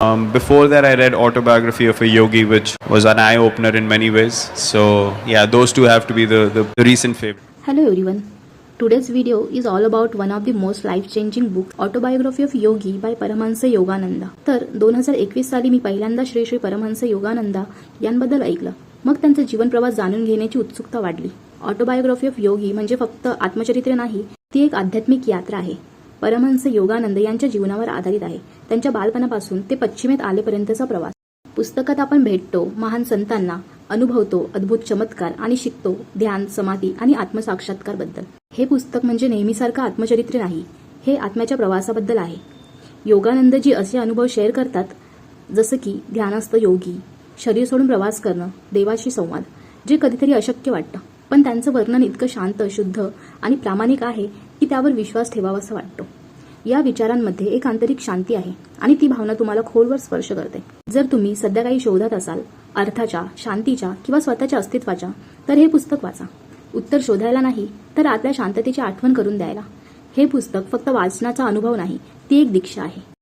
Before that, I read Autobiography of a Yogi, which was an eye-opener in many ways. So yeah, those two have to be the recent favorite. Hello everyone. Today's video is all about one of the most life-changing books, Autobiography of Yogi by Paramhans Yogananda. तर 2021 साली मी पहिल्यांदा श्री श्री परमहंस योगानंद यांबद्दल ऐकलं. मग त्यांचा जीवन प्रवास जाणून घेण्याची उत्सुकता वाढली. ऑटोबायोग्राफी ऑफ योगी म्हणजे फक्त आत्मचरित्र नाही, ती एक आध्यात्मिक यात्रा आहे. परमहंस योगानंद यांच्या जीवनावर आधारित आहे. त्यांच्या बालपणापासून ते पश्चिमेत आलेपर्यंतचा प्रवास. पुस्तकात आपण भेटतो महान संतांना, अनुभवतो अद्भुत चमत्कार आणि शिकतो ध्यान, समाधी आणि आत्मसाक्षात्कार बद्दल. हे पुस्तक म्हणजे नेहमीसारखं आत्मचरित्र नाही, हे आत्म्याच्या प्रवासाबद्दल आहे. योगानंदजी असे अनुभव शेअर करतात, जसं की ध्यानस्थ योगी, शरीर सोडून प्रवास करणं, देवाशी संवाद, जे कधीतरी अशक्य वाटतं, पण त्यांचं वर्णन इतकं शांत, शुद्ध आणि प्रामाणिक आहे की त्यावर विश्वास ठेवावासा वाटतो. या विचारांमध्ये एक आंतरिक शांती आहे आणि ती भावना तुम्हाला खोलवर स्पर्श करते. जर तुम्ही सध्या काही शोधत असाल, अर्थाच्या, शांतीच्या किंवा स्वतःच्या अस्तित्वाच्या, तर हे पुस्तक वाचा. उत्तर शोधायला नाही, तर आतल्या शांततेची आठवण करून द्यायला. हे पुस्तक फक्त वाचनाचा अनुभव नाही, ती एक दीक्षा आहे.